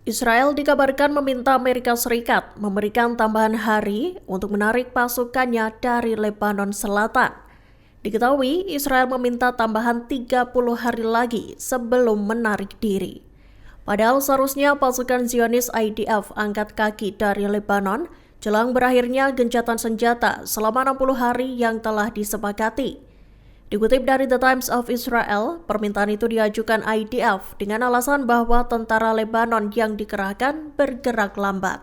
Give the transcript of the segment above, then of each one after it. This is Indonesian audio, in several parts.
Israel dikabarkan meminta Amerika Serikat memberikan tambahan hari untuk menarik pasukannya dari Lebanon Selatan. Diketahui, Israel meminta tambahan 30 hari lagi sebelum menarik diri. Padahal seharusnya pasukan Zionis IDF angkat kaki dari Lebanon jelang berakhirnya gencatan senjata selama 60 hari yang telah disepakati. Dikutip dari The Times of Israel, permintaan itu diajukan IDF dengan alasan bahwa tentara Lebanon yang dikerahkan bergerak lambat,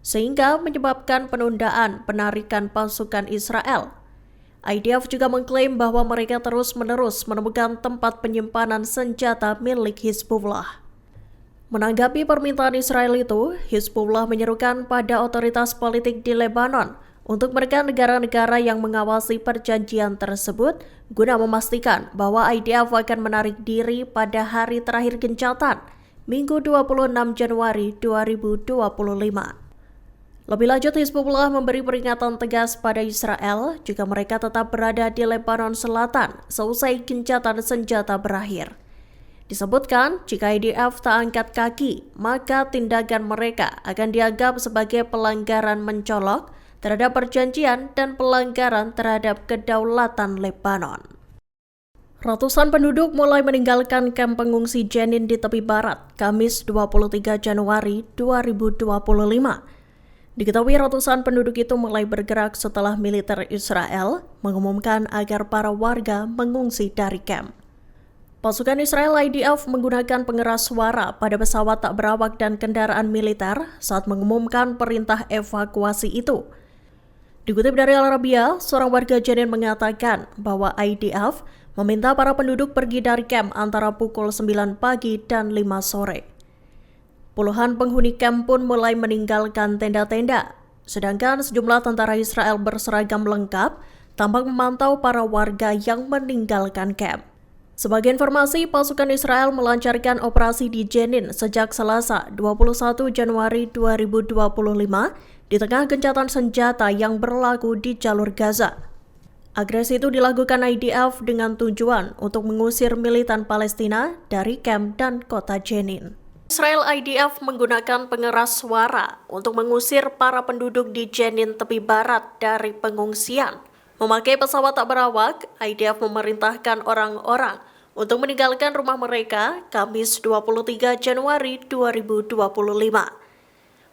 sehingga menyebabkan penundaan penarikan pasukan Israel. IDF juga mengklaim bahwa mereka terus-menerus menemukan tempat penyimpanan senjata milik Hizbullah. Menanggapi permintaan Israel itu, Hizbullah menyerukan pada otoritas politik di Lebanon untuk menekan negara-negara yang mengawasi perjanjian tersebut guna memastikan bahwa IDF akan menarik diri pada hari terakhir gencatan, Minggu 26 Januari 2025. Lebih lanjut, Hizbullah memberi peringatan tegas pada Israel jika mereka tetap berada di Lebanon Selatan seusai gencatan senjata berakhir. Disebutkan, jika IDF tak angkat kaki, maka tindakan mereka akan dianggap sebagai pelanggaran mencolok terhadap perjanjian dan pelanggaran terhadap kedaulatan Lebanon. Ratusan penduduk mulai meninggalkan kamp pengungsi Jenin di tepi barat, Kamis 23 Januari 2025. Diketahui ratusan penduduk itu mulai bergerak setelah militer Israel mengumumkan agar para warga mengungsi dari kamp. Pasukan Israel IDF menggunakan pengeras suara pada pesawat tak berawak dan kendaraan militer saat mengumumkan perintah evakuasi itu. Dikutip dari Al Arabiya, seorang warga Jenin mengatakan bahwa IDF meminta para penduduk pergi dari kamp antara pukul 9 pagi dan 5 sore. Puluhan penghuni kamp pun mulai meninggalkan tenda-tenda, sedangkan sejumlah tentara Israel berseragam lengkap tampak memantau para warga yang meninggalkan kamp. Sebagai informasi, pasukan Israel melancarkan operasi di Jenin sejak Selasa 21 Januari 2025 di tengah gencatan senjata yang berlaku di jalur Gaza. Agresi itu dilakukan IDF dengan tujuan untuk mengusir militan Palestina dari kamp dan kota Jenin. Israel IDF menggunakan pengeras suara untuk mengusir para penduduk di Jenin tepi barat dari pengungsian. Memakai pesawat tak berawak, IDF memerintahkan orang-orang untuk meninggalkan rumah mereka Kamis 23 Januari 2025.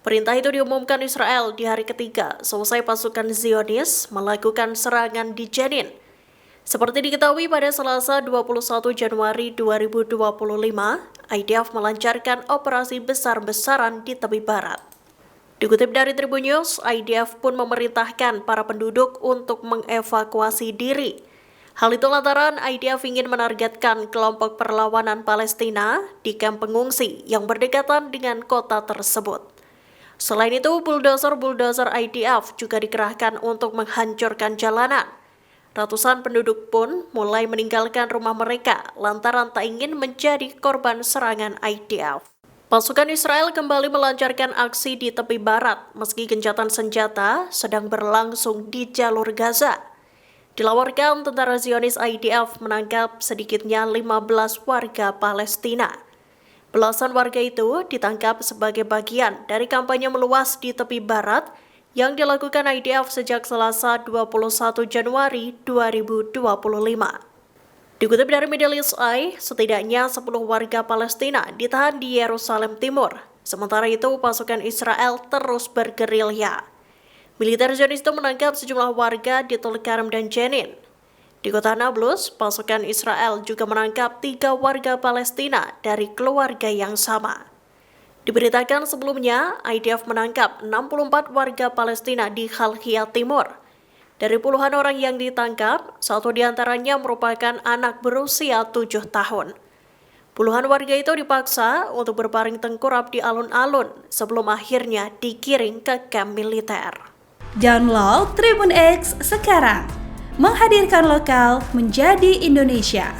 Perintah itu diumumkan Israel di hari ketiga selesai pasukan Zionis melakukan serangan di Jenin. Seperti diketahui pada Selasa 21 Januari 2025, IDF melancarkan operasi besar-besaran di tepi barat. Dikutip dari Tribun News, IDF pun memerintahkan para penduduk untuk mengevakuasi diri. Hal itu lantaran IDF ingin menargetkan kelompok perlawanan Palestina di kamp pengungsi yang berdekatan dengan kota tersebut. Selain itu, bulldozer IDF juga dikerahkan untuk menghancurkan jalanan. Ratusan penduduk pun mulai meninggalkan rumah mereka lantaran tak ingin menjadi korban serangan IDF. Pasukan Israel kembali melancarkan aksi di tepi barat meski gencatan senjata sedang berlangsung di jalur Gaza. Dilaporkan tentara Zionis IDF menangkap sedikitnya 15 warga Palestina. Belasan warga itu ditangkap sebagai bagian dari kampanye meluas di tepi barat yang dilakukan IDF sejak Selasa 21 Januari 2025. Dikutip dari Middle East Eye, setidaknya 10 warga Palestina ditahan di Yerusalem Timur. Sementara itu, pasukan Israel terus bergerilya. Militer Zionis itu menangkap sejumlah warga di Tulkarem dan Jenin. Di kota Nablus, pasukan Israel juga menangkap 3 warga Palestina dari keluarga yang sama. Diberitakan sebelumnya, IDF menangkap 64 warga Palestina di Khalkhia Timur. Dari puluhan orang yang ditangkap, satu diantaranya merupakan anak berusia 7 tahun. Puluhan warga itu dipaksa untuk berbaring tengkurap di alun-alun sebelum akhirnya digiring ke kamp militer. Download Tribun X sekarang, menghadirkan lokal menjadi Indonesia.